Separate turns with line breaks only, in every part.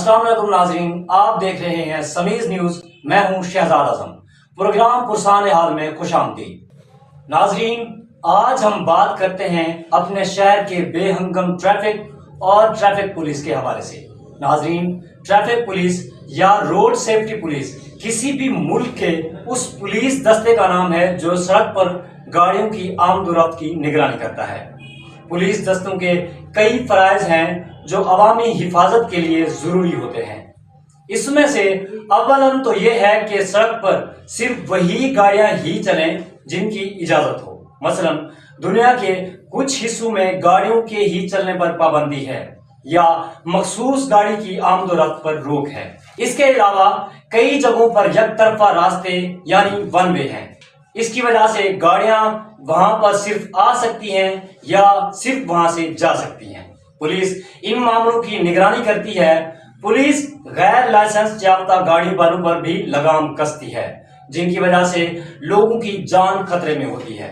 السلام علیکم ناظرین، آپ دیکھ رہے ہیں سمیز نیوز۔ میں ہوں شہزاد اعظم۔ پروگرام پرسان حال میں خوش آمدید۔ ناظرین، آج ہم بات کرتے ہیں اپنے شہر کے بے ہنگم ٹریفک اور ٹریفک پولیس کے حوالے سے۔ ناظرین، ٹریفک پولیس یا روڈ سیفٹی پولیس کسی بھی ملک کے اس پولیس دستے کا نام ہے جو سڑک پر گاڑیوں کی آمد و رفت کی نگرانی کرتا ہے۔ پولیس دستوں کے کئی فرائض ہیں جو عوامی حفاظت کے لیے ضروری ہوتے ہیں۔ اس میں سے اولاً تو یہ ہے کہ سڑک پر صرف وہی گاڑیاں ہی چلیں جن کی اجازت ہو۔ مثلاً دنیا کے کچھ حصوں میں گاڑیوں کے ہی چلنے پر پابندی ہے یا مخصوص گاڑی کی آمد و رفت پر روک ہے۔ اس کے علاوہ کئی جگہوں پر یک طرفہ راستے یعنی ون وے ہیں۔ اس کی وجہ سے گاڑیاں وہاں پر صرف آ سکتی ہیں یا صرف وہاں سے جا سکتی ہیں۔ پولیس ان معاملوں کی نگرانی کرتی ہے۔ پولیس غیر لائسنس یافتہ گاڑی والوں پر بھی لگام کستی ہے جن کی وجہ سے لوگوں کی جان خطرے میں ہوتی ہے۔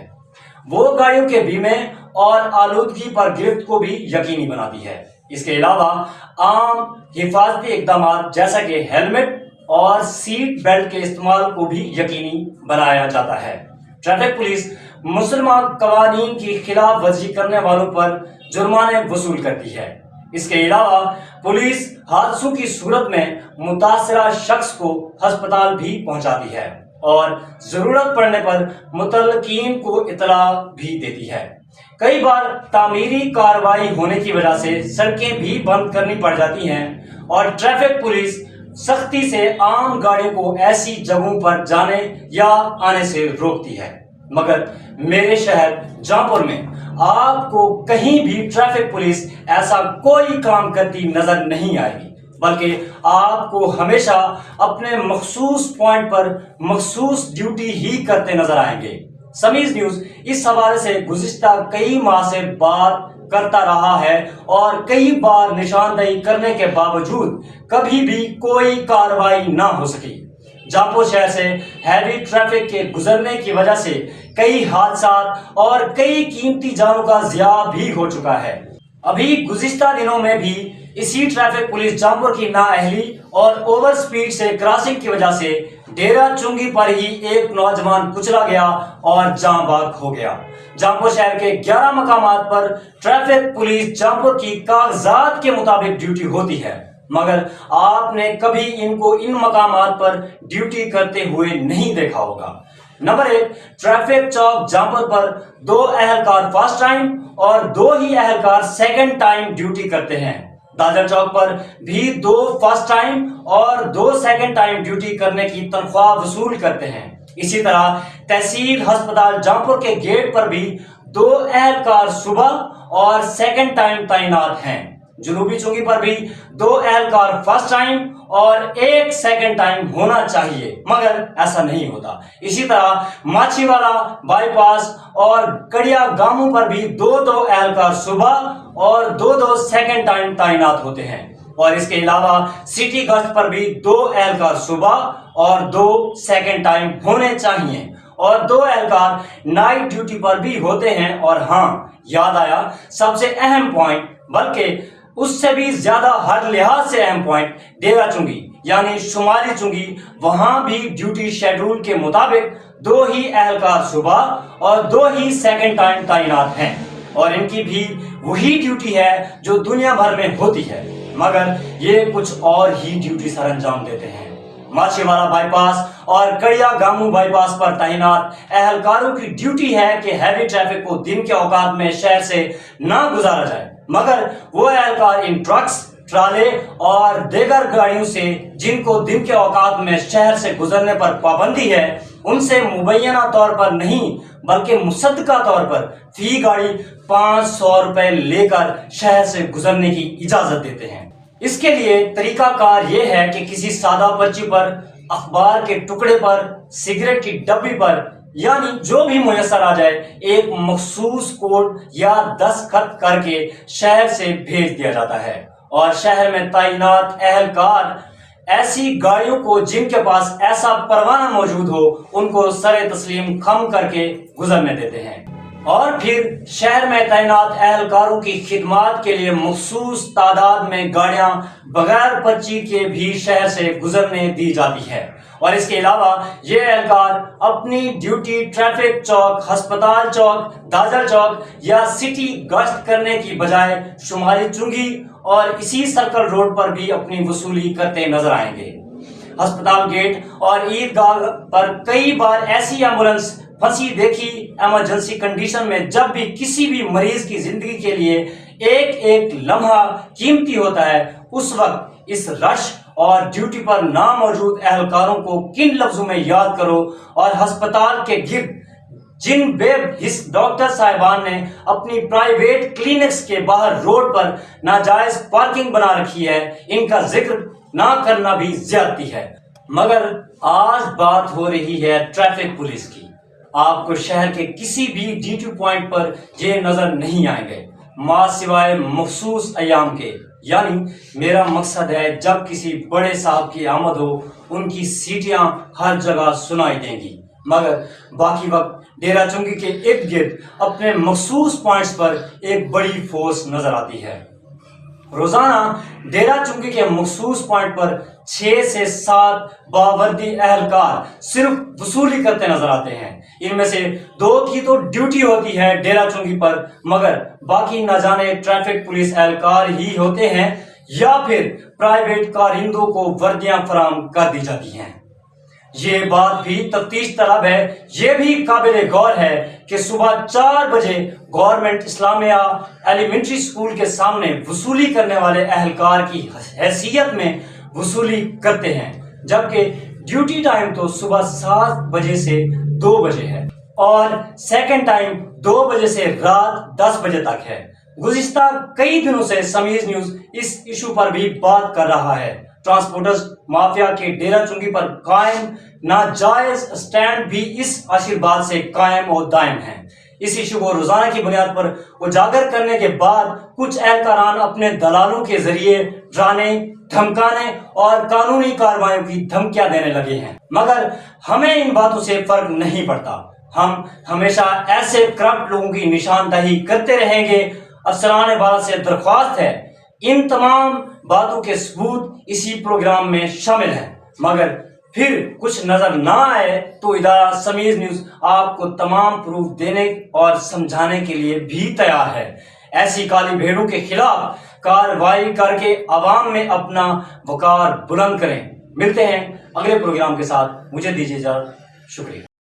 وہ گاڑیوں کے بیمے اور آلودگی پر گرفت کو بھی یقینی بناتی ہے۔ اس کے علاوہ عام حفاظتی اقدامات جیسا کہ ہیلمٹ اور سیٹ بیلٹ کے استعمال کو بھی یقینی بنایا جاتا ہے۔ ٹریفک پولیس مسلمہ قوانین کی خلاف ورزی کرنے والوں پر جرمانے وصول کرتی ہے۔ اس کے علاوہ پولیس حادثوں کی صورت میں متاثرہ شخص کو ہسپتال بھی پہنچاتی ہے اور ضرورت پڑنے پر متعلقین کو اطلاع بھی دیتی ہے۔ کئی بار تعمیری کارروائی ہونے کی وجہ سے سڑکیں بھی بند کرنی پڑ جاتی ہیں اور ٹریفک پولیس سختی سے عام گاڑیوں کو ایسی جگہوں پر جانے یا آنے سے روکتی ہے۔ مگر میرے شہر جامپور میں آپ کو کہیں بھی ٹریفک پولیس ایسا کوئی کام کرتی نظر نہیں آئے گی، بلکہ آپ کو ہمیشہ اپنے مخصوص پوائنٹ پر مخصوص ڈیوٹی ہی کرتے نظر آئیں گے۔ سمیز نیوز اس حوالے سے گزشتہ کئی ماہ سے بات کرتا رہا ہے اور کئی بار نشاندہی کرنے کے باوجود کبھی بھی کوئی کارروائی نہ ہو سکی۔ جامپور شہر سے ہیوی ٹریفک کے گزرنے کی وجہ سے کئی حادثات اور کئی قیمتی جانوں کا ضیاع بھی ہو چکا ہے۔ ابھی گزشتہ دنوں میں بھی اسی ٹریفک پولیس جامپور کی نااہلی اور اوور سپیڈ سے کراسنگ کی وجہ سے ڈیرہ چنگی پر ہی ایک نوجوان کچلا گیا اور جاں بحق ہو گیا۔ جامپور شہر کے 11 مقامات پر ٹریفک پولیس جامپور کی کاغذات کے مطابق ڈیوٹی ہوتی ہے، مگر آپ نے کبھی ان کو ان مقامات پر ڈیوٹی کرتے ہوئے نہیں دیکھا ہوگا۔ نمبر 1، ٹریفک چوک جامپور پر 2 اہلکار فرسٹ ٹائم اور 2 ہی اہلکار سیکنڈ ٹائم ڈیوٹی کرتے ہیں۔ دادر چوک پر بھی 2 فرسٹ ٹائم اور 2 سیکنڈ ٹائم ڈیوٹی کرنے کی تنخواہ وصول کرتے ہیں۔ اسی طرح تحصیل ہسپتال جامپور کے گیٹ پر بھی 2 اہلکار صبح اور سیکنڈ ٹائم تعینات ہیں۔ جنوبی چنگی پر بھی 2 اہلکار فرسٹ ٹائم اور 1 سیکنڈ ٹائم ہونا چاہیے، مگر ایسا نہیں ہوتا۔ اسی طرح ماچھی والا بائی پاس اور کڑیا گاموں پر بھی 2 اہلکار صبح اور 2 سیکنڈ ٹائم تعینات ہوتے ہیں۔ اور اس کے علاوہ سٹی گشت پر بھی 2 اہلکار صبح اور 2 سیکنڈ ٹائم ہونے چاہیے اور 2 اہلکار نائٹ ڈیوٹی پر بھی ہوتے ہیں۔ اور ہاں، یاد آیا سب سے اہم پوائنٹ، بلکہ اس سے بھی زیادہ ہر لحاظ سے اہم پوائنٹ، ڈیرہ چنگی یعنی شمالی چنگی، وہاں بھی ڈیوٹی شیڈول کے مطابق 2 ہی اہلکار صبح اور 2 ہی سیکنڈ ٹائم تعینات ہیں اور ان کی بھی وہی ڈیوٹی ہے جو دنیا بھر میں ہوتی ہے، مگر یہ کچھ اور ہی ڈیوٹی سر انجام دیتے ہیں۔ ماچھی والا بائی پاس اور کڑیا گاموں بائی پاس پر تعینات اہلکاروں کی ڈیوٹی ہے کہ ہیوی ٹریفک کو دن کے اوقات میں شہر سے نہ گزارا جائے، مگر وہ اہلکار ان ٹرکس، ٹرالے اور دیگر گاڑیوں سے جن کو دن کے اوقات میں شہر سے گزرنے پر پابندی ہے، ان سے مبینہ طور پر نہیں بلکہ مصدقہ طور پر فی گاڑی 500 روپے لے کر شہر سے گزرنے کی اجازت دیتے ہیں۔ اس کے لیے طریقہ کار یہ ہے کہ کسی سادہ پرچی پر، اخبار کے ٹکڑے پر، سگریٹ کی ڈبی پر، یعنی جو بھی میسر آ جائے، ایک مخصوص کوڈ یا دستخط کر کے شہر سے بھیج دیا جاتا ہے اور شہر میں تعینات اہلکار ایسی گاڑیوں کو جن کے پاس ایسا پروانہ موجود ہو ان کو سر تسلیم خم کر کے گزرنے دیتے ہیں۔ اور پھر شہر میں تعینات اہلکاروں کی خدمات کے لیے مخصوص تعداد میں گاڑیاں بغیر پرچی کے بھی شہر سے گزرنے دی جاتی ہے، اور اس کے علاوہ یہ اہلکار اپنی ڈیوٹی ٹریفک چوک، ہسپتال چوک، داجل چوک یا سٹی گشت کرنے کی بجائے شمالی چنگی اور اسی سرکل روڈ پر بھی اپنی وصولی کرتے نظر آئیں گے۔ ہسپتال گیٹ اور عیدگاہ پر کئی بار ایسی ایمبولینس پھنسی دیکھی۔ ایمرجنسی کنڈیشن میں جب بھی کسی بھی مریض کی زندگی کے لیے ایک ایک لمحہ قیمتی ہوتا ہے، اس وقت اس رش اور ڈیوٹی پر ناموجود اہلکاروں کو کن لفظوں میں یاد کرو، اور ہسپتال کے گرد جن بے حس ڈاکٹر صاحبان نے اپنی پرائیویٹ کلینکس کے باہر روڈ پر ناجائز پارکنگ بنا رکھی ہے، ان کا ذکر نہ کرنا بھی زیادتی ہے۔ مگر آج بات ہو رہی ہے ٹریفک پولیس کی۔ آپ کو شہر کے کسی بھی ڈیوٹی پوائنٹ پر یہ نظر نہیں آئیں گے، ماں سوائے مخصوص ایام کے۔ یعنی میرا مقصد ہے جب کسی بڑے صاحب کی آمد ہو، ان کی سیٹیاں ہر جگہ سنائی دیں گی، مگر باقی وقت ڈیرہ چنگی کے ارد گرد اپنے مخصوص پوائنٹس پر ایک بڑی فورس نظر آتی ہے۔ روزانہ ڈیرہ چنگی کے مخصوص پوائنٹ پر 6 سے 7 باوردی اہلکار صرف وصولی کرتے نظر آتے ہیں۔ ان میں سے 2 کی تو ڈیوٹی ہوتی ہے ڈیرہ چنگی پر، مگر باقی نہ جانے ٹریفک پولیس اہلکار ہی ہوتے ہیں یا پھر پرائیویٹ کارندوں کو وردیاں فراہم کر دی جاتی ہیں۔ یہ بات بھی تفتیش طلب ہے۔ یہ بھی قابل غور ہے کہ صبح 4 بجے گورنمنٹ اسلامیہ ایلیمنٹری اسکول کے سامنے وصولی کرنے والے اہلکار کی حیثیت میں وصولی کرتے ہیں، جبکہ ڈیوٹی ٹائم تو صبح 7 بجے سے 2 بجے ہے اور سیکنڈ ٹائم 2 بجے سے رات 10 بجے تک ہے۔ گزشتہ کئی دنوں سے سمیز نیوز اس ایشو پر بھی بات کر رہا ہے۔ ٹرانسپورٹرز مافیا کے ڈیرہ چنگی پر قائم ناجائز اسٹینڈ بھی اس آشرواد سے قائم و دائم ہیں۔ اس ایشو کو روزانہ کی بنیاد پر اجاگر کرنے کے بعد کچھ اہلکاران اپنے دلالوں کے ذریعے ڈرانے، دھمکانے اور قانونی کارروائیوں کی دھمکیاں دینے لگے ہیں، مگر ہمیں ان باتوں سے فرق نہیں پڑتا۔ ہم ہمیشہ ایسے کرپٹ لوگوں کی نشاندہی کرتے رہیں گے۔ افسران بالا سے درخواست ہے، ان تمام باتوں کے ثبوت اسی پروگرام میں شامل ہیں، مگر پھر کچھ نظر نہ آئے تو ادارہ سمیز نیوز آپ کو تمام پروف دینے اور سمجھانے کے لیے بھی تیار ہے۔ ایسی کالی بھیڑوں کے خلاف کارروائی کر کے عوام میں اپنا وقار بلند کریں۔ ملتے ہیں اگلے پروگرام کے ساتھ، مجھے دیجیے اجازت، شکریہ۔